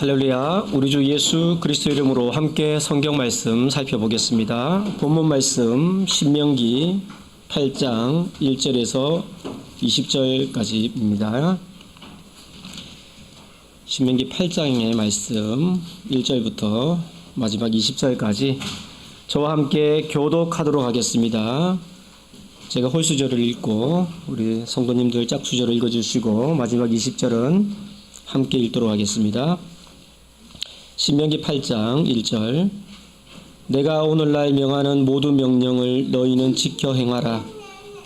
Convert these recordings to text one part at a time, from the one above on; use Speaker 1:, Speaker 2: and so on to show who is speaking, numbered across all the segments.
Speaker 1: 할렐루야. 우리 주 예수 그리스도 이름으로 함께 성경 말씀 살펴보겠습니다. 본문 말씀 신명기 8장 1절에서 20절까지입니다. 신명기 8장의 말씀 1절부터 마지막 20절까지 저와 함께 교독하도록 하겠습니다. 제가 홀수절을 읽고 우리 성도님들 짝수절을 읽어주시고 마지막 20절은 함께 읽도록 하겠습니다. 신명기 8장 1절. 내가 오늘날 명하는 모든 명령을 너희는 지켜 행하라.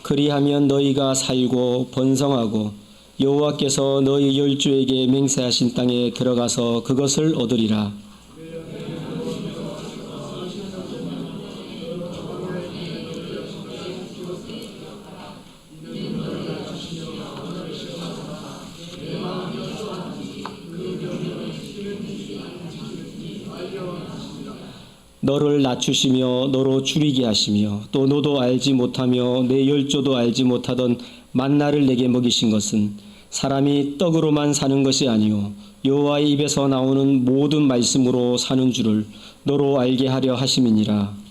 Speaker 1: 그리하면 너희가 살고 번성하고 여호와께서 너희 열조에게 맹세하신 땅에 들어가서 그것을 얻으리라. 너를 낮추시며 너로 줄이게 하시며 또 너도 알지 못하며 내 열조도 알지 못하던 만나를 내게 먹이신 것은 사람이 떡으로만 사는 것이 아니요 여호와의 입에서 나오는 모든 말씀으로 사는 줄을 너로 알게 하려 하심이니라.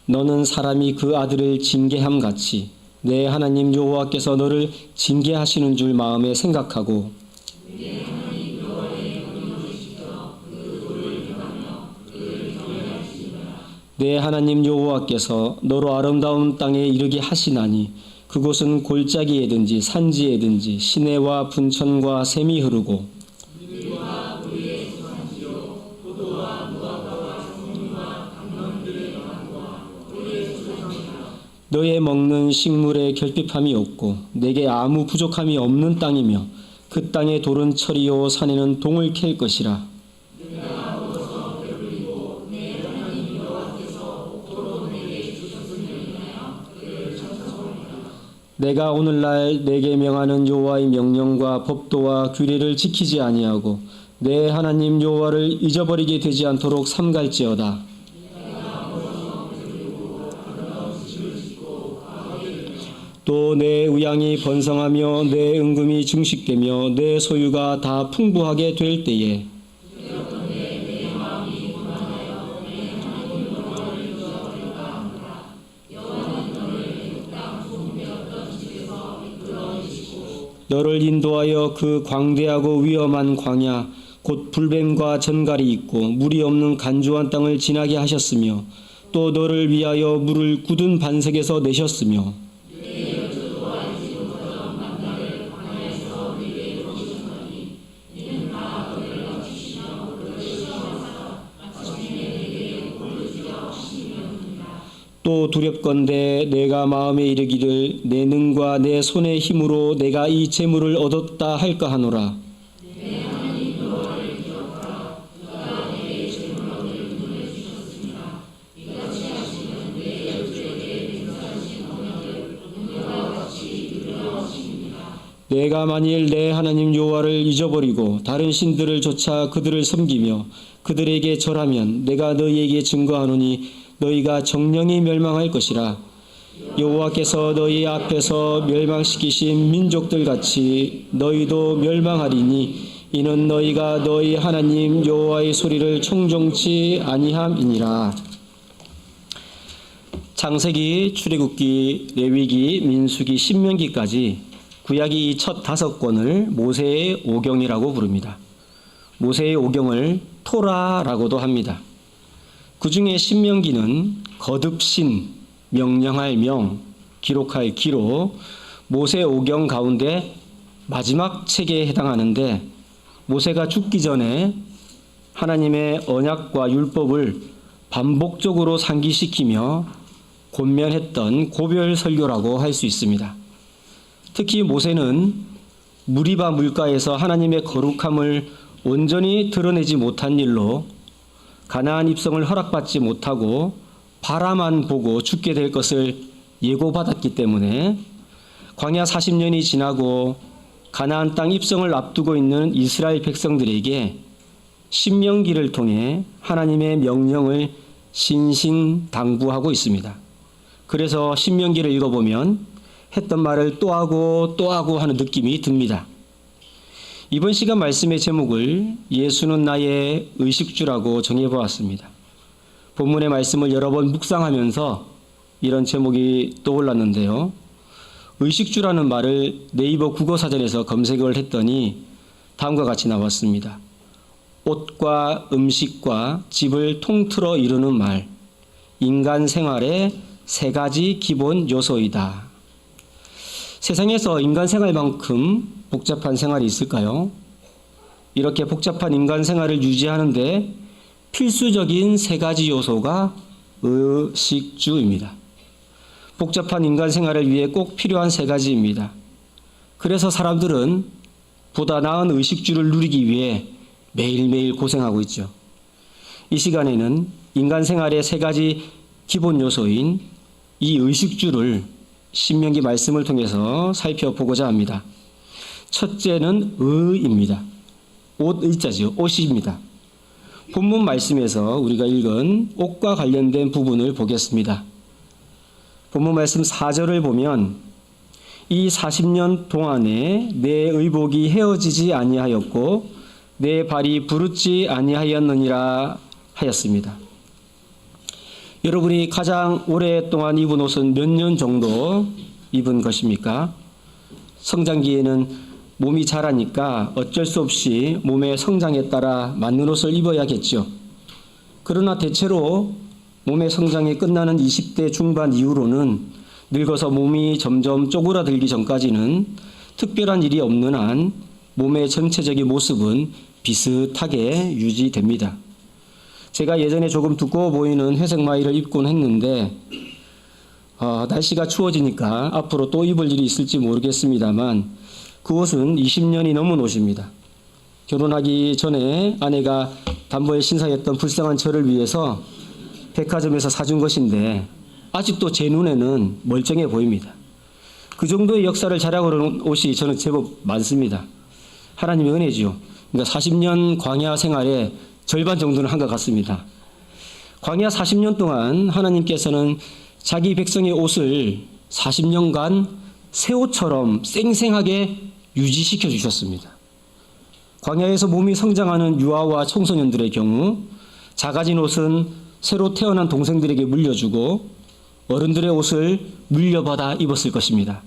Speaker 1: 너는 사람이 그 아들을 징계함 같이 내 하나님 여호와께서 너를 징계하시는 줄 마음에 생각하고 내 하나님 여호와께서 너로 아름다운 땅에 이르게 하시나니 그곳은 골짜기에든지 산지에든지 시내와 분천과 샘이 흐르고 너의 먹는 식물에 결핍함이 없고 내게 아무 부족함이 없는 땅이며 그 땅의 돌은 철이요 산에는 동을 캘 것이라. 내가 오늘날 내게 명하는 여호와의 명령과 법도와 규례를 지키지 아니하고 내 하나님 여호와를 잊어버리게 되지 않도록 삼갈지어다. 또 내 의향이 번성하며 내 은금이 증식되며 내 소유가 다 풍부하게 될 때에 너를 인도하여 그 광대하고 위험한 광야 곧 불뱀과 전갈이 있고 물이 없는 간조한 땅을 지나게 하셨으며 또 너를 위하여 물을 굳은 반석에서 내셨으며 또 두렵건대 내가 마음에 이르기를 내 능과 내 손의 힘으로 내가 이 재물을 얻었다 할까 하노라. 내가 만일 내 하나님 여호와를 잊어버리고 다른 신들을 쫓아 그들을 섬기며 그들에게 절하면 내가 너희에게 증거하노니 너희가 정령이 멸망할 것이라. 여호와께서 너희 앞에서 멸망시키신 민족들 같이 너희도 멸망하리니 이는 너희가 너희 하나님 여호와의 소리를 청종치 아니함이니라. 창세기, 출애굽기, 레위기, 민수기, 신명기까지 구약이 이 첫 5권을 모세의 오경이라고 부릅니다. 모세의 오경을 토라라고도 합니다. 그 중에 신명기는 거듭신, 명령할 명, 기록할 기록, 모세 오경 가운데 마지막 책에 해당하는데 모세가 죽기 전에 하나님의 언약과 율법을 반복적으로 상기시키며 권면했던 고별 설교라고 할 수 있습니다. 특히 모세는 무리바 물가에서 하나님의 거룩함을 온전히 드러내지 못한 일로 가나안 입성을 허락받지 못하고 바라만 보고 죽게 될 것을 예고받았기 때문에 광야 40년이 지나고 가나안 땅 입성을 앞두고 있는 이스라엘 백성들에게 신명기를 통해 하나님의 명령을 신신당부하고 있습니다. 그래서 신명기를 읽어보면 했던 말을 또 하고 또 하고 하는 느낌이 듭니다. 이번 시간 말씀의 제목을 예수는 나의 의식주라고 정해보았습니다. 본문의 말씀을 여러 번 묵상하면서 이런 제목이 떠올랐는데요. 의식주라는 말을 네이버 국어사전에서 검색을 했더니 다음과 같이 나왔습니다. 옷과 음식과 집을 통틀어 이루는 말, 인간 생활의 세 가지 기본 요소이다. 세상에서 인간 생활만큼 복잡한 생활이 있을까요? 이렇게 복잡한 인간 생활을 유지하는데 필수적인 세 가지 요소가 의식주입니다. 복잡한 인간 생활을 위해 꼭 필요한 세 가지입니다. 그래서 사람들은 보다 나은 의식주를 누리기 위해 매일매일 고생하고 있죠. 이 시간에는 인간 생활의 세 가지 기본 요소인 이 의식주를 신명기 말씀을 통해서 살펴보고자 합니다. 첫째는 의입니다. 옷 의자죠. 옷입니다. 본문 말씀에서 우리가 읽은 옷과 관련된 부분을 보겠습니다. 본문 말씀 4절을 보면 이 40년 동안에 내 의복이 헤어지지 아니하였고 내 발이 부르지 아니하였느니라 하였습니다. 여러분이 가장 오랫동안 입은 옷은 몇 년 정도 입은 것입니까? 성장기에는 몸이 자라니까 어쩔 수 없이 몸의 성장에 따라 맞는 옷을 입어야겠죠. 그러나 대체로 몸의 성장이 끝나는 20대 중반 이후로는 늙어서 몸이 점점 쪼그라들기 전까지는 특별한 일이 없는 한 몸의 전체적인 모습은 비슷하게 유지됩니다. 제가 예전에 조금 두꺼워 보이는 회색 마이를 입곤 했는데 날씨가 추워지니까 앞으로 또 입을 일이 있을지 모르겠습니다만 그 옷은 20년이 넘은 옷입니다. 결혼하기 전에 아내가 단번에 신사였던 불쌍한 저를 위해서 백화점에서 사준 것인데 아직도 제 눈에는 멀쩡해 보입니다. 그 정도의 역사를 자랑하는 옷이 저는 제법 많습니다. 하나님의 은혜죠. 그러니까 40년 광야 생활의 절반 정도는 한 것 같습니다. 광야 40년 동안 하나님께서는 자기 백성의 옷을 40년간 새 옷처럼 쌩쌩하게 유지시켜 주셨습니다. 광야에서 몸이 성장하는 유아와 청소년들의 경우 작아진 옷은 새로 태어난 동생들에게 물려주고 어른들의 옷을 물려받아 입었을 것입니다.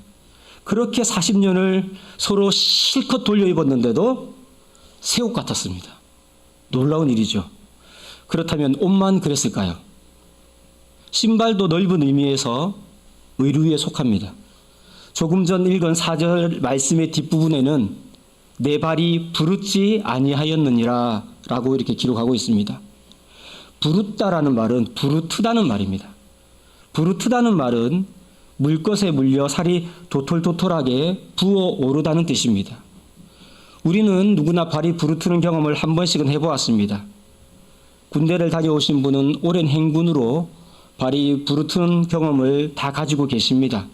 Speaker 1: 그렇게 40년을 서로 실컷 돌려 입었는데도 새 옷 같았습니다. 놀라운 일이죠. 그렇다면 옷만 그랬을까요? 신발도 넓은 의미에서 의류에 속합니다. 조금 전 읽은 4절 말씀의 뒷부분에는 내 발이 부르지 아니하였느니라 라고 이렇게 기록하고 있습니다. 부르다라는 말은 부르트다는 말입니다. 부르트다는 말은 물것에 물려 살이 도톨도톨하게 부어오르다는 뜻입니다. 우리는 누구나 발이 부르트는 경험을 한 번씩은 해보았습니다. 군대를 다녀오신 분은 오랜 행군으로 발이 부르트는 경험을 다 가지고 계십니다.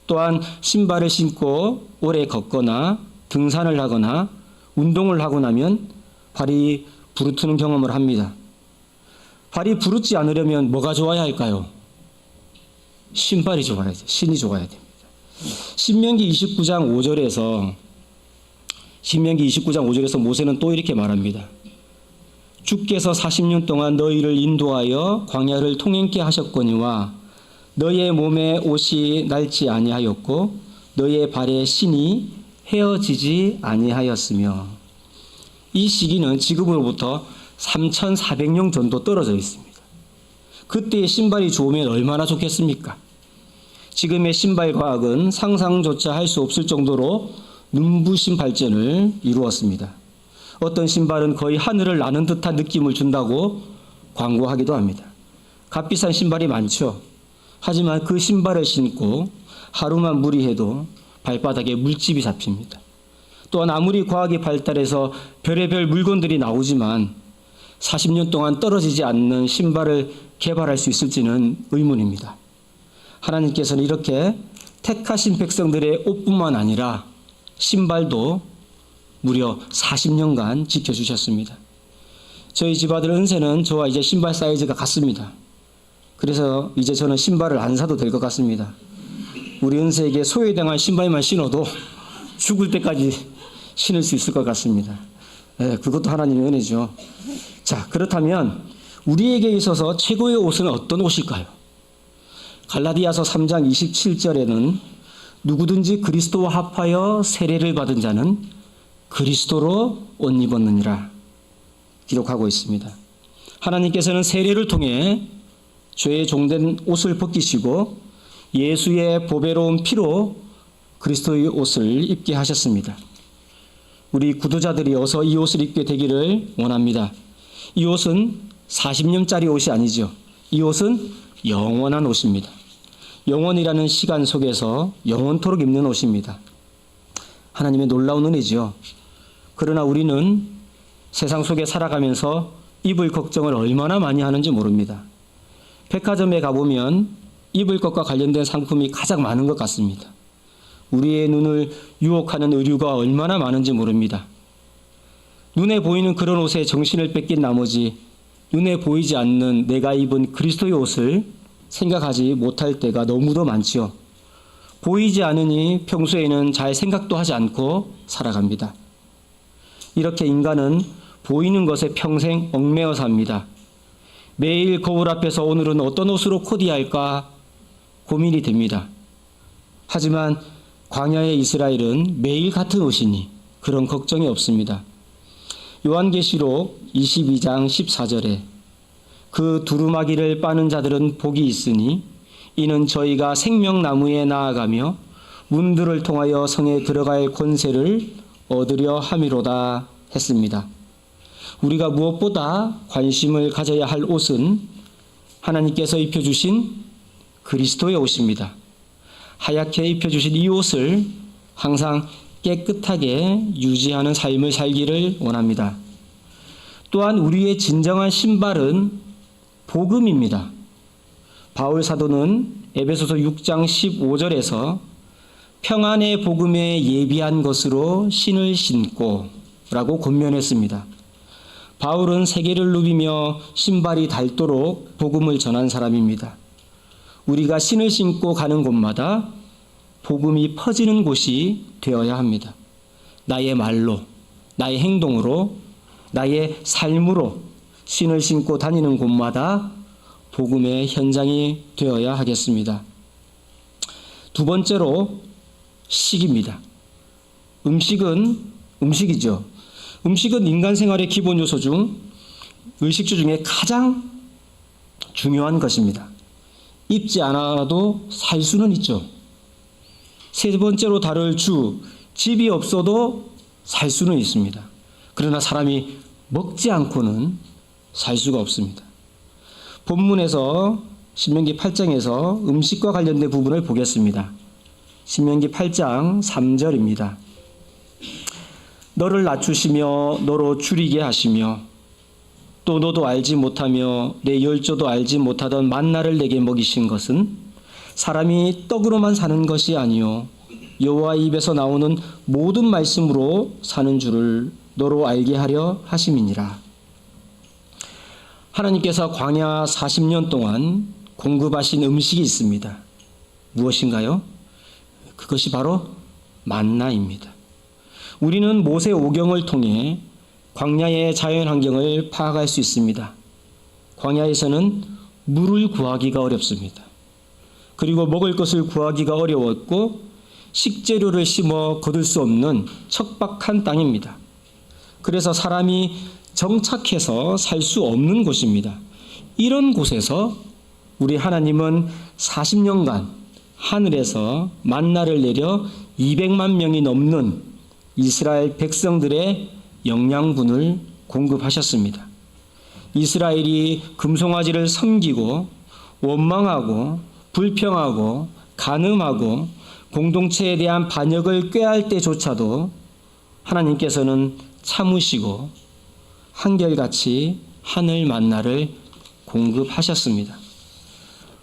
Speaker 1: 또한 신발을 신고 오래 걷거나 등산을 하거나 운동을 하고 나면 발이 부르트는 경험을 합니다. 발이 부르지 않으려면 뭐가 좋아야 할까요? 신발이 좋아야 돼요. 신이 좋아야 됩니다. 신명기 29장 5절에서 모세는 또 이렇게 말합니다. 주께서 40년 동안 너희를 인도하여 광야를 통행케 하셨거니와 너희의 몸에 옷이 낡지 아니하였고 너희의 발에 신이 헤어지지 아니하였으며 이 시기는 지금으로부터 3,400년 정도 떨어져 있습니다. 그때의 신발이 좋으면 얼마나 좋겠습니까? 지금의 신발 과학은 상상조차 할 수 없을 정도로 눈부신 발전을 이루었습니다. 어떤 신발은 거의 하늘을 나는 듯한 느낌을 준다고 광고하기도 합니다. 값비싼 신발이 많죠. 하지만 그 신발을 신고 하루만 무리해도 발바닥에 물집이 잡힙니다. 또한 아무리 과학이 발달해서 별의별 물건들이 나오지만 40년 동안 떨어지지 않는 신발을 개발할 수 있을지는 의문입니다. 하나님께서는 이렇게 택하신 백성들의 옷뿐만 아니라 신발도 무려 40년간 지켜주셨습니다. 저희 집 아들 은세는 저와 이제 신발 사이즈가 같습니다. 그래서 이제 저는 신발을 안 사도 될 것 같습니다. 우리 은세에게 소외당한 신발만 신어도 죽을 때까지 신을 수 있을 것 같습니다. 그것도 하나님의 은혜죠. 자, 그렇다면 우리에게 있어서 최고의 옷은 어떤 옷일까요? 갈라디아서 3장 27절에는 누구든지 그리스도와 합하여 세례를 받은 자는 그리스도로 옷 입었느니라 기록하고 있습니다. 하나님께서는 세례를 통해 죄의 종된 옷을 벗기시고 예수의 보배로운 피로 그리스도의 옷을 입게 하셨습니다. 우리 구도자들이 어서 이 옷을 입게 되기를 원합니다. 이 옷은 40년짜리 옷이 아니죠. 이 옷은 영원한 옷입니다. 영원이라는 시간 속에서 영원토록 입는 옷입니다. 하나님의 놀라운 은혜죠. 그러나 우리는 세상 속에 살아가면서 입을 걱정을 얼마나 많이 하는지 모릅니다. 백화점에 가보면 입을 것과 관련된 상품이 가장 많은 것 같습니다. 우리의 눈을 유혹하는 의류가 얼마나 많은지 모릅니다. 눈에 보이는 그런 옷에 정신을 뺏긴 나머지 눈에 보이지 않는 내가 입은 그리스도의 옷을 생각하지 못할 때가 너무도 많지요. 보이지 않으니 평소에는 잘 생각도 하지 않고 살아갑니다. 이렇게 인간은 보이는 것에 평생 얽매여 삽니다. 매일 거울 앞에서 오늘은 어떤 옷으로 코디할까 고민이 됩니다. 하지만 광야의 이스라엘은 매일 같은 옷이니 그런 걱정이 없습니다. 요한계시록 22장 14절에 그 두루마기를 빠는 자들은 복이 있으니 이는 저희가 생명나무에 나아가며 문들을 통하여 성에 들어갈 권세를 얻으려 함이로다 했습니다. 우리가 무엇보다 관심을 가져야 할 옷은 하나님께서 입혀주신 그리스도의 옷입니다. 하얗게 입혀주신 이 옷을 항상 깨끗하게 유지하는 삶을 살기를 원합니다. 또한 우리의 진정한 신발은 복음입니다. 바울 사도는 에베소서 6장 15절에서 평안의 복음에 예비한 것으로 신을 신고 라고 권면했습니다. 바울은 세계를 누비며 신발이 닳도록 복음을 전한 사람입니다. 우리가 신을 신고 가는 곳마다 복음이 퍼지는 곳이 되어야 합니다. 나의 말로, 나의 행동으로, 나의 삶으로 신을 신고 다니는 곳마다 복음의 현장이 되어야 하겠습니다. 두 번째로 식입니다. 음식이죠. 음식은 인간 생활의 기본 요소 중 의식주 중에 가장 중요한 것입니다. 입지 않아도 살 수는 있죠. 세 번째로 다룰 집이 없어도 살 수는 있습니다. 그러나 사람이 먹지 않고는 살 수가 없습니다. 본문에서 신명기 8장에서 음식과 관련된 부분을 보겠습니다. 신명기 8장 3절입니다. 너를 낮추시며 너로 줄이게 하시며 또 너도 알지 못하며 내 열조도 알지 못하던 만나를 내게 먹이신 것은 사람이 떡으로만 사는 것이 아니요 여호와 입에서 나오는 모든 말씀으로 사는 줄을 너로 알게 하려 하심이니라. 하나님께서 광야 40년 동안 공급하신 음식이 있습니다. 무엇인가요? 그것이 바로 만나입니다. 우리는 모세 오경을 통해 광야의 자연 환경을 파악할 수 있습니다. 광야에서는 물을 구하기가 어렵습니다. 그리고 먹을 것을 구하기가 어려웠고 식재료를 심어 거둘 수 없는 척박한 땅입니다. 그래서 사람이 정착해서 살 수 없는 곳입니다. 이런 곳에서 우리 하나님은 40년간 하늘에서 만나를 내려 200만 명이 넘는 이스라엘 백성들의 영양분을 공급하셨습니다. 이스라엘이 금송아지를 섬기고 원망하고 불평하고 간음하고 공동체에 대한 반역을 꾀할 때조차도 하나님께서는 참으시고 한결같이 하늘 만나를 공급하셨습니다.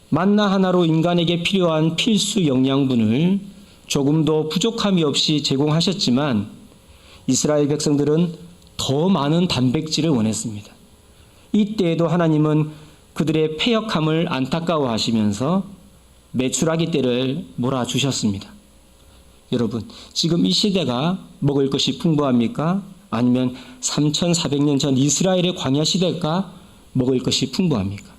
Speaker 1: 만나 하나로 인간에게 필요한 필수 영양분을 조금도 부족함이 없이 제공하셨지만 이스라엘 백성들은 더 많은 단백질을 원했습니다. 이때에도 하나님은 그들의 패역함을 안타까워하시면서 메추라기 떼를 몰아주셨습니다. 여러분, 지금 이 시대가 먹을 것이 풍부합니까? 아니면 3,400년 전 이스라엘의 광야 시대가 먹을 것이 풍부합니까?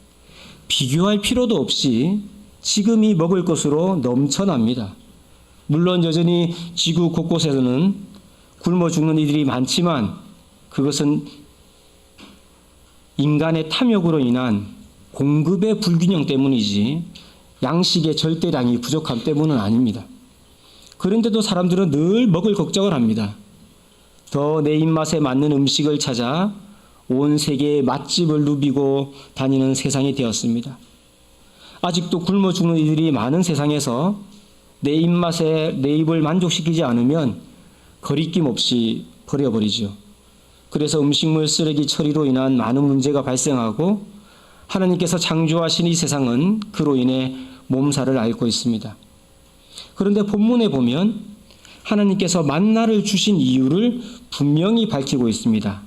Speaker 1: 비교할 필요도 없이 지금이 먹을 것으로 넘쳐납니다. 물론 여전히 지구 곳곳에서는 굶어 죽는 이들이 많지만 그것은 인간의 탐욕으로 인한 공급의 불균형 때문이지 양식의 절대량이 부족함 때문은 아닙니다. 그런데도 사람들은 늘 먹을 걱정을 합니다. 더 내 입맛에 맞는 음식을 찾아 온 세계의 맛집을 누비고 다니는 세상이 되었습니다. 아직도 굶어 죽는 이들이 많은 세상에서 내 입맛에 내 입을 만족시키지 않으면 거리낌 없이 버려버리죠. 그래서 음식물 쓰레기 처리로 인한 많은 문제가 발생하고 하나님께서 창조하신 이 세상은 그로 인해 몸살을 앓고 있습니다. 그런데 본문에 보면 하나님께서 만나를 주신 이유를 분명히 밝히고 있습니다.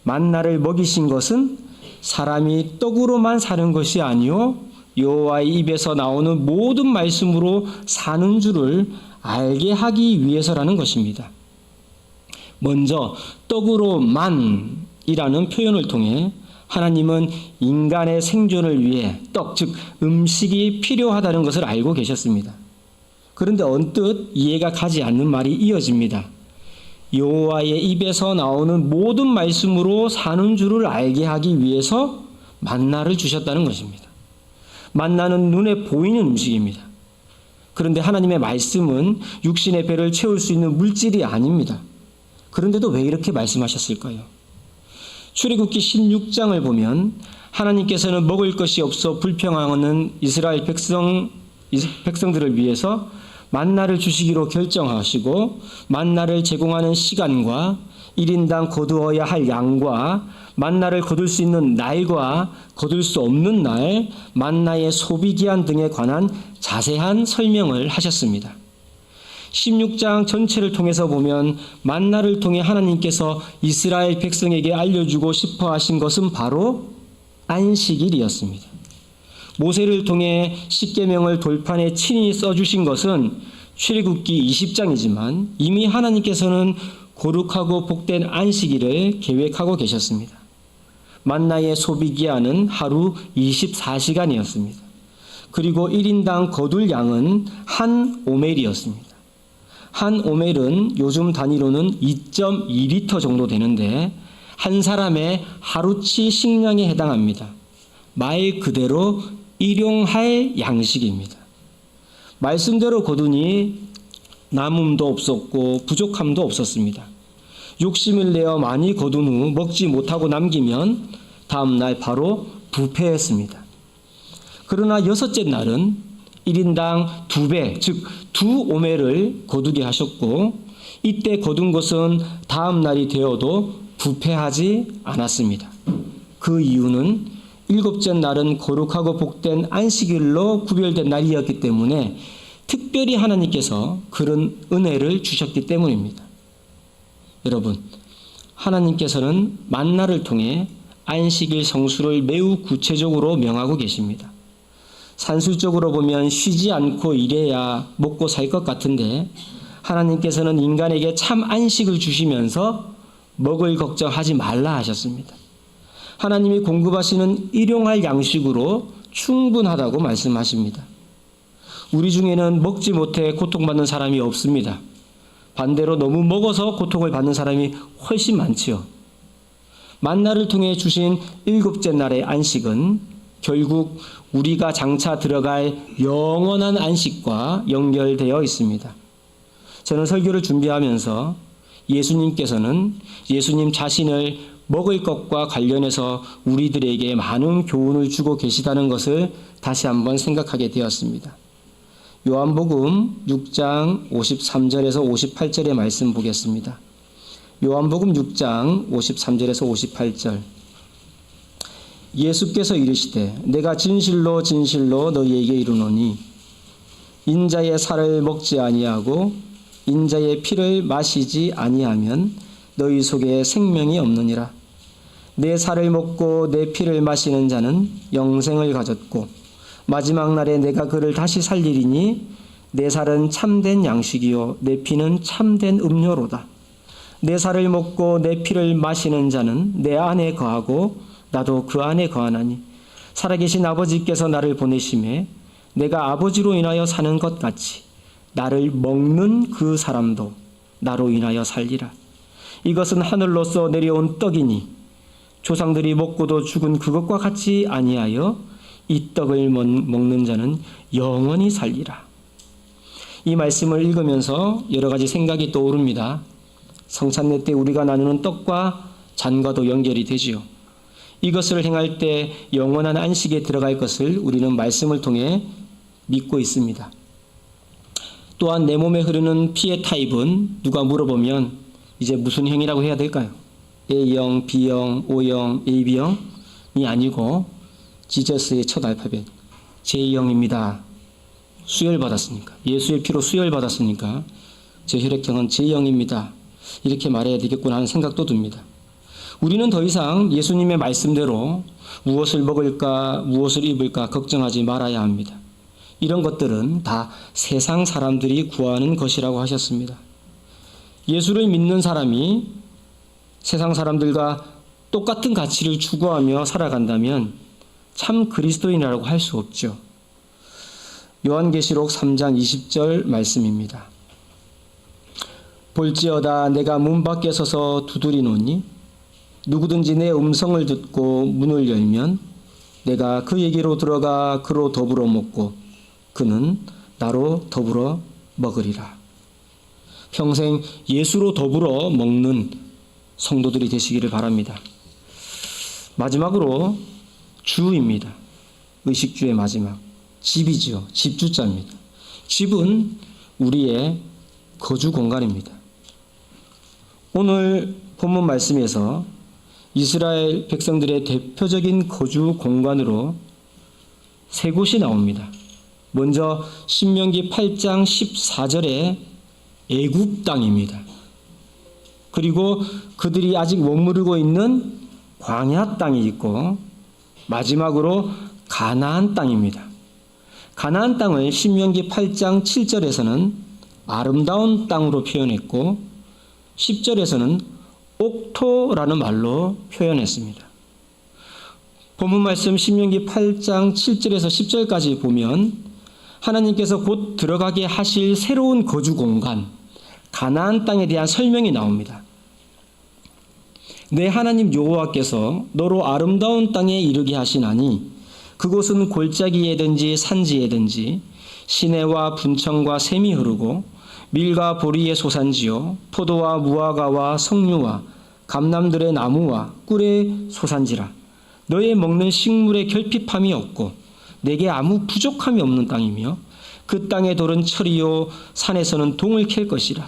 Speaker 1: 만나를 먹이신 것은 사람이 떡으로만 사는 것이 아니요 여호와의 입에서 나오는 모든 말씀으로 사는 줄을 알게 하기 위해서라는 것입니다. 먼저 떡으로만이라는 표현을 통해 하나님은 인간의 생존을 위해 떡, 즉 음식이 필요하다는 것을 알고 계셨습니다. 그런데 언뜻 이해가 가지 않는 말이 이어집니다. 여호와의 입에서 나오는 모든 말씀으로 사는 줄을 알게 하기 위해서 만나를 주셨다는 것입니다. 만나는 눈에 보이는 음식입니다. 그런데 하나님의 말씀은 육신의 배를 채울 수 있는 물질이 아닙니다. 그런데도 왜 이렇게 말씀하셨을까요? 출애굽기 16장을 보면 하나님께서는 먹을 것이 없어 불평하는 이스라엘 백성들을 위해서 만나를 주시기로 결정하시고 만나를 제공하는 시간과 1인당 거두어야 할 양과 만나를 거둘 수 있는 날과 거둘 수 없는 날, 만나의 소비기한 등에 관한 자세한 설명을 하셨습니다. 16장 전체를 통해서 보면 만나를 통해 하나님께서 이스라엘 백성에게 알려주고 싶어 하신 것은 바로 안식일이었습니다. 모세를 통해 십계명을 돌판에 친히 써주신 것은 출애굽기 20장이지만 이미 하나님께서는 거룩하고 복된 안식일을 계획하고 계셨습니다. 만나의 소비기한은 하루 24시간이었습니다. 그리고 1인당 거둘 양은 한 오멜이었습니다. 한 오멜은 요즘 단위로는 2.2리터 정도 되는데 한 사람의 하루치 식량에 해당합니다. 말 그대로 일용할 양식입니다. 말씀대로 거두니 남음도 없었고 부족함도 없었습니다. 욕심을 내어 많이 거둔 후 먹지 못하고 남기면 다음날 바로 부패했습니다. 그러나 여섯째 날은 1인당 2배, 즉 2오멜을 거두게 하셨고 이때 거둔 것은 다음 날이 되어도 부패하지 않았습니다. 그 이유는 일곱째 날은 거룩하고 복된 안식일로 구별된 날이었기 때문에 특별히 하나님께서 그런 은혜를 주셨기 때문입니다. 여러분, 하나님께서는 만나를 통해 안식일 성수를 매우 구체적으로 명하고 계십니다. 산술적으로 보면 쉬지 않고 일해야 먹고 살 것 같은데 하나님께서는 인간에게 참 안식을 주시면서 먹을 걱정하지 말라 하셨습니다. 하나님이 공급하시는 일용할 양식으로 충분하다고 말씀하십니다. 우리 중에는 먹지 못해 고통받는 사람이 없습니다. 반대로 너무 먹어서 고통을 받는 사람이 훨씬 많지요. 만나를 통해 주신 일곱째 날의 안식은 결국 우리가 장차 들어갈 영원한 안식과 연결되어 있습니다. 저는 설교를 준비하면서 예수님께서는 예수님 자신을 먹을 것과 관련해서 우리들에게 많은 교훈을 주고 계시다는 것을 다시 한번 생각하게 되었습니다. 요한복음 6장 53절에서 58절의 말씀 보겠습니다. 요한복음 6장 53절에서 58절. 예수께서 이르시되 내가 진실로 진실로 너희에게 이르노니 인자의 살을 먹지 아니하고 인자의 피를 마시지 아니하면 너희 속에 생명이 없느니라. 내 살을 먹고 내 피를 마시는 자는 영생을 가졌고 마지막 날에 내가 그를 다시 살리리니 내 살은 참된 양식이요 내 피는 참된 음료로다. 내 살을 먹고 내 피를 마시는 자는 내 안에 거하고 나도 그 안에 거하나니 살아계신 아버지께서 나를 보내심에 내가 아버지로 인하여 사는 것 같이 나를 먹는 그 사람도 나로 인하여 살리라. 이것은 하늘로서 내려온 떡이니 조상들이 먹고도 죽은 그것과 같이 아니하여 이 떡을 먹는 자는 영원히 살리라. 이 말씀을 읽으면서 여러 가지 생각이 떠오릅니다. 성찬례 때 우리가 나누는 떡과 잔과도 연결이 되지요. 이것을 행할 때 영원한 안식에 들어갈 것을 우리는 말씀을 통해 믿고 있습니다. 또한 내 몸에 흐르는 피의 타입은 누가 물어보면 이제 무슨 형이라고 해야 될까요? A형, B형, O형, AB형이 아니고 지저스의 첫 알파벳 J형입니다. 수혈받았으니까, 예수의 피로 수혈받았으니까 제 혈액형은 J형입니다. 이렇게 말해야 되겠구나 하는 생각도 듭니다. 우리는 더 이상 예수님의 말씀대로 무엇을 먹을까, 무엇을 입을까 걱정하지 말아야 합니다. 이런 것들은 다 세상 사람들이 구하는 것이라고 하셨습니다. 예수를 믿는 사람이 세상 사람들과 똑같은 가치를 추구하며 살아간다면 참 그리스도인이라고 할 수 없죠. 요한계시록 3장 20절 말씀입니다. 볼지어다 내가 문 밖에 서서 두드리노니 누구든지 내 음성을 듣고 문을 열면 내가 그에게로 들어가 그로 더불어 먹고 그는 나로 더불어 먹으리라. 평생 예수로 더불어 먹는 성도들이 되시기를 바랍니다. 마지막으로 주입니다. 의식주의 마지막. 집이지요. 집주자입니다. 집은 우리의 거주 공간입니다. 오늘 본문 말씀에서 이스라엘 백성들의 대표적인 거주 공간으로 세 곳이 나옵니다. 먼저 신명기 8장 14절에 애굽 땅입니다. 그리고 그들이 아직 머무르고 있는 광야 땅이 있고 마지막으로 가나안 땅입니다. 가나안 땅을 신명기 8장 7절에서는 아름다운 땅으로 표현했고 10절에서는 옥토라는 말로 표현했습니다. 본문 말씀 신명기 8장 7절에서 10절까지 보면 하나님께서 곧 들어가게 하실 새로운 거주 공간 가나안 땅에 대한 설명이 나옵니다. 내 하나님 여호와께서 너로 아름다운 땅에 이르게 하시나니 그곳은 골짜기에든지 산지에든지 시내와 분청과 샘이 흐르고 밀과 보리의 소산지요 포도와 무화과와 석류와 감람들의 나무와 꿀의 소산지라. 너의 먹는 식물의 결핍함이 없고 내게 아무 부족함이 없는 땅이며 그 땅의 돌은 철이요 산에서는 동을 캘 것이라.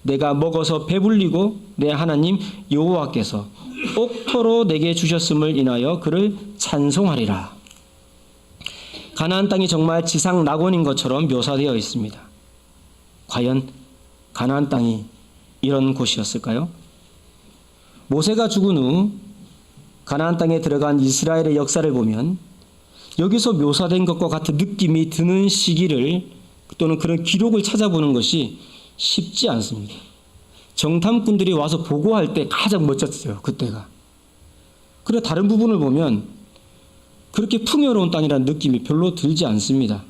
Speaker 1: 내가 먹어서 배불리고 내 하나님 여호와께서 옥토로 내게 주셨음을 인하여 그를 찬송하리라. 가나안 땅이 정말 지상 낙원인 것처럼 묘사되어 있습니다. 과연 가나안 땅이 이런 곳이었을까요? 모세가 죽은 후 가나안 땅에 들어간 이스라엘의 역사를 보면 여기서 묘사된 것과 같은 느낌이 드는 시기를 또는 그런 기록을 찾아보는 것이 쉽지 않습니다. 정탐꾼들이 와서 보고할 때 가장 멋졌어요. 그때가. 그래 다른 부분을 보면 그렇게 풍요로운 땅이라는 느낌이 별로 들지 않습니다.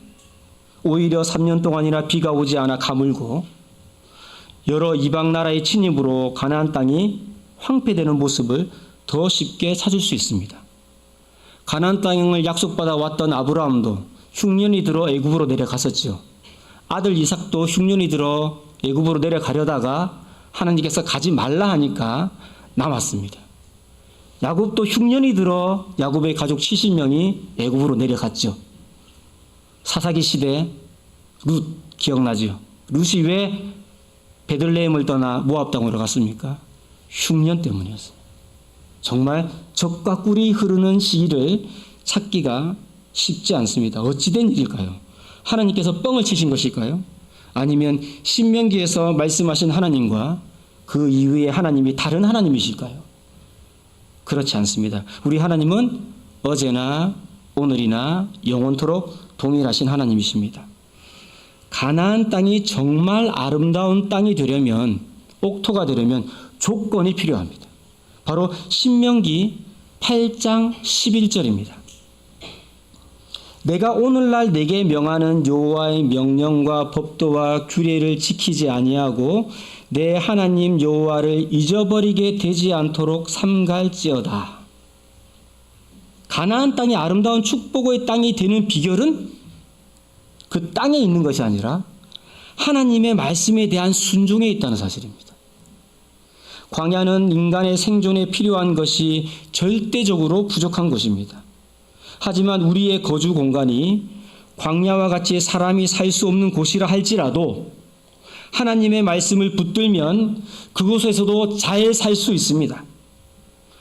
Speaker 1: 오히려 3년 동안이나 비가 오지 않아 가물고 여러 이방 나라의 침입으로 가나안 땅이 황폐되는 모습을 더 쉽게 찾을 수 있습니다. 가나안 땅을 약속받아 왔던 아브라함도 흉년이 들어 애굽으로 내려갔었죠. 아들 이삭도 흉년이 들어 애굽으로 내려가려다가 하나님께서 가지 말라 하니까 남았습니다. 야곱도 흉년이 들어 야곱의 가족 70명이 애굽으로 내려갔죠. 사사기 시대 룻 기억나죠? 룻이 왜 베들레헴을 떠나 모압 땅으로 갔습니까? 흉년 때문이었어요. 정말 젖과 꿀이 흐르는 시기를 찾기가 쉽지 않습니다. 어찌된 일일까요? 하나님께서 뻥을 치신 것일까요? 아니면 신명기에서 말씀하신 하나님과 그 이후에 하나님이 다른 하나님이실까요? 그렇지 않습니다. 우리 하나님은 어제나 오늘이나 영원토록 동일하신 하나님이십니다. 가나안 땅이 정말 아름다운 땅이 되려면, 옥토가 되려면 조건이 필요합니다. 바로 신명기 8장 11절입니다. 내가 오늘날 내게 명하는 여호와의 명령과 법도와 규례를 지키지 아니하고 내 하나님 여호와를 잊어버리게 되지 않도록 삼갈지어다. 가나안 땅이 아름다운 축복의 땅이 되는 비결은 그 땅에 있는 것이 아니라 하나님의 말씀에 대한 순종에 있다는 사실입니다. 광야는 인간의 생존에 필요한 것이 절대적으로 부족한 곳입니다. 하지만 우리의 거주 공간이 광야와 같이 사람이 살 수 없는 곳이라 할지라도 하나님의 말씀을 붙들면 그곳에서도 잘 살 수 있습니다.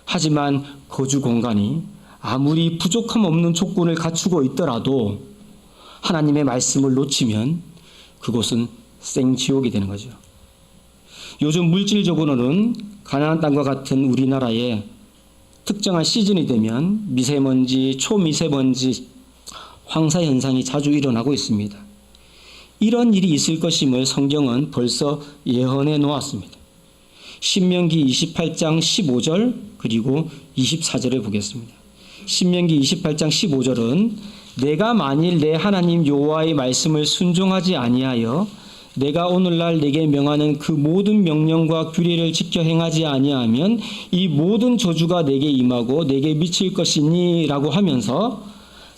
Speaker 1: 하지만 거주 공간이 아무리 부족함 없는 조건을 갖추고 있더라도 하나님의 말씀을 놓치면 그곳은 생지옥이 되는 거죠. 요즘 물질적으로는 가나안 땅과 같은 우리나라에 특정한 시즌이 되면 미세먼지, 초미세먼지, 황사 현상이 자주 일어나고 있습니다. 이런 일이 있을 것임을 성경은 벌써 예언해 놓았습니다. 신명기 28장 15절 그리고 24절을 보겠습니다. 신명기 28장 15절은 내가 만일 내 하나님 여호와의 말씀을 순종하지 아니하여 내가 오늘날 내게 명하는 그 모든 명령과 규례를 지켜 행하지 아니하면 이 모든 저주가 내게 임하고 내게 미칠 것이니 라고 하면서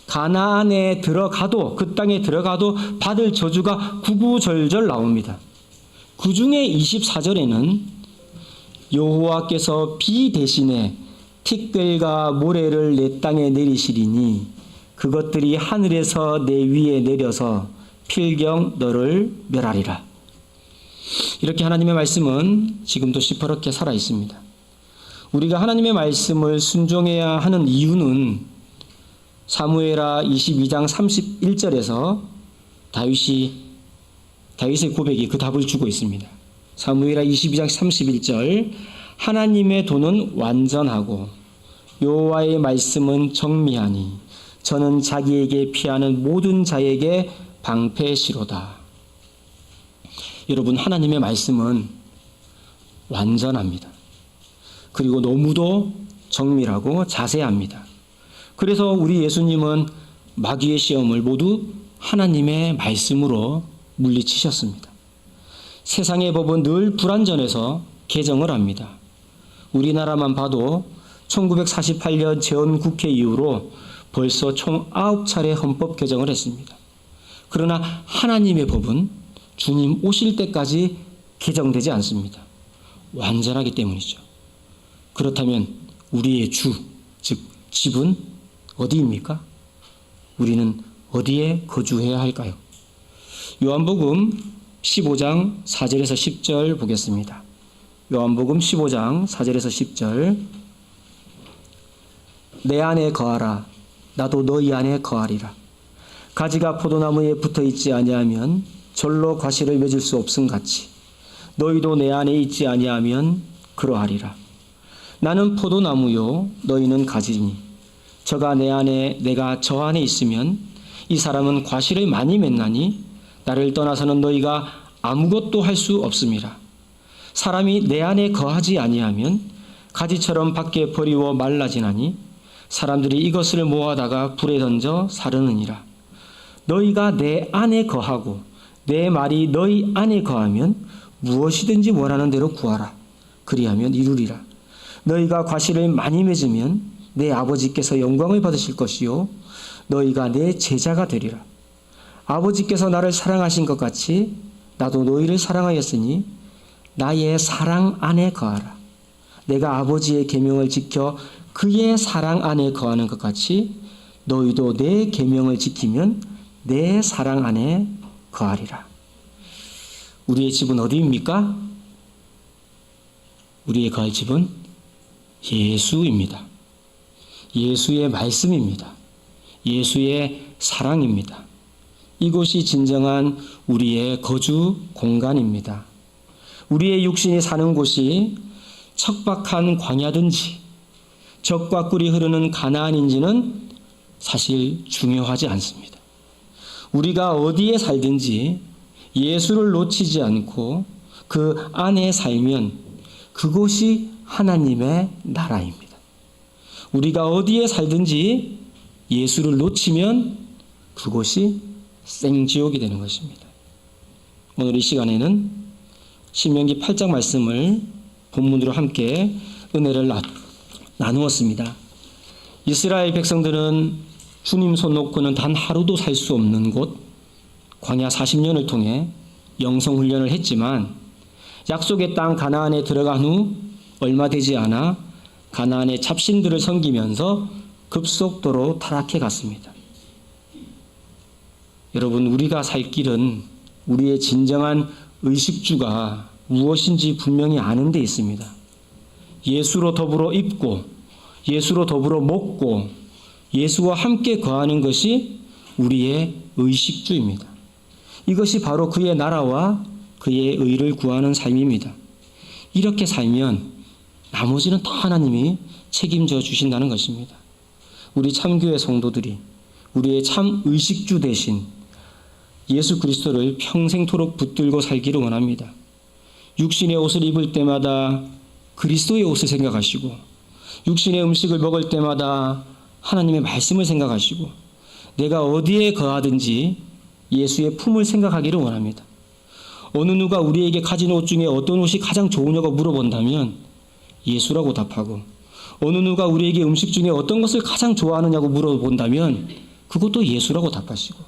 Speaker 1: 가나안에 들어가도, 그 땅에 들어가도 받을 저주가 구구절절 나옵니다. 그 중에 24절에는 여호와께서 비 대신에 티끌과 모래를 내 땅에 내리시리니 그것들이 하늘에서 내 위에 내려서 필경 너를 멸하리라. 이렇게 하나님의 말씀은 지금도 시퍼렇게 살아 있습니다. 우리가 하나님의 말씀을 순종해야 하는 이유는 사무엘하 22장 31절에서 다윗의 고백이 그 답을 주고 있습니다. 사무엘하 22장 31절 하나님의 도는 완전하고 여호와의 말씀은 정미하니 저는 자기에게 피하는 모든 자에게 방패시로다. 여러분, 하나님의 말씀은 완전합니다. 그리고 너무도 정밀하고 자세합니다. 그래서 우리 예수님은 마귀의 시험을 모두 하나님의 말씀으로 물리치셨습니다. 세상의 법은 늘 불완전해서 개정을 합니다. 우리나라만 봐도 1948년 재헌국회 이후로 벌써 총 9차례 헌법 개정을 했습니다. 그러나 하나님의 법은 주님 오실 때까지 개정되지 않습니다. 완전하기 때문이죠. 그렇다면 우리의 주, 즉 집은 어디입니까? 우리는 어디에 거주해야 할까요? 요한복음 15장 4절에서 10절 보겠습니다. 요한복음 15장 4절에서 10절 내 안에 거하라 나도 너희 안에 거하리라. 가지가 포도나무에 붙어있지 아니하면 절로 과실을 맺을 수 없음같이 너희도 내 안에 있지 아니하면 그러하리라. 나는 포도나무요 너희는 가지니 저가 내 안에 내가 저 안에 있으면 이 사람은 과실을 많이 맺나니 나를 떠나서는 너희가 아무것도 할 수 없음이라. 사람이 내 안에 거하지 아니하면 가지처럼 밖에 버리워 말라지나니 사람들이 이것을 모아다가 불에 던져 사르느니라. 너희가 내 안에 거하고 내 말이 너희 안에 거하면 무엇이든지 원하는 대로 구하라. 그리하면 이루리라. 너희가 과실을 많이 맺으면 내 아버지께서 영광을 받으실 것이요 너희가 내 제자가 되리라. 아버지께서 나를 사랑하신 것 같이 나도 너희를 사랑하였으니 나의 사랑 안에 거하라. 내가 아버지의 계명을 지켜 그의 사랑 안에 거하는 것 같이 너희도 내 계명을 지키면 내 사랑 안에 거하리라. 우리의 집은 어디입니까? 우리의 거할 집은 예수입니다. 예수의 말씀입니다. 예수의 사랑입니다. 이곳이 진정한 우리의 거주 공간입니다. 우리의 육신이 사는 곳이 척박한 광야든지 적과 꿀이 흐르는 가나안인지는 사실 중요하지 않습니다. 우리가 어디에 살든지 예수를 놓치지 않고 그 안에 살면 그곳이 하나님의 나라입니다. 우리가 어디에 살든지 예수를 놓치면 그곳이 생지옥이 되는 것입니다. 오늘 이 시간에는 신명기 8장 말씀을 본문으로 함께 은혜를 나누었습니다. 이스라엘 백성들은 주님 손 놓고는 단 하루도 살 수 없는 곳 광야 40년을 통해 영성훈련을 했지만 약속의 땅 가나안에 들어간 후 얼마 되지 않아 가나안의 잡신들을 섬기면서 급속도로 타락해 갔습니다. 여러분, 우리가 살 길은 우리의 진정한 의식주가 무엇인지 분명히 아는 데 있습니다. 예수로 더불어 입고 예수로 더불어 먹고 예수와 함께 거하는 것이 우리의 의식주입니다. 이것이 바로 그의 나라와 그의 의를 구하는 삶입니다. 이렇게 살면 나머지는 다 하나님이 책임져 주신다는 것입니다. 우리 참교회 성도들이 우리의 참 의식주 대신 예수 그리스도를 평생토록 붙들고 살기를 원합니다. 육신의 옷을 입을 때마다 그리스도의 옷을 생각하시고 육신의 음식을 먹을 때마다 하나님의 말씀을 생각하시고 내가 어디에 거하든지 예수의 품을 생각하기를 원합니다. 어느 누가 우리에게 가진 옷 중에 어떤 옷이 가장 좋으냐고 물어본다면 예수라고 답하고 어느 누가 우리에게 음식 중에 어떤 것을 가장 좋아하느냐고 물어본다면 그것도 예수라고 답하시고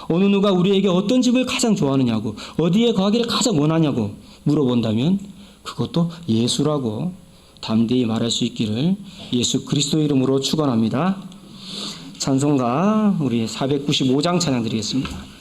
Speaker 1: 어느 누가 우리에게 어떤 집을 가장 좋아하느냐고 어디에 거하기를 가장 원하냐고 물어본다면 그것도 예수라고 담대히 말할 수 있기를 예수 그리스도의 이름으로 축원합니다. 찬송가 우리 495장 찬양 드리겠습니다.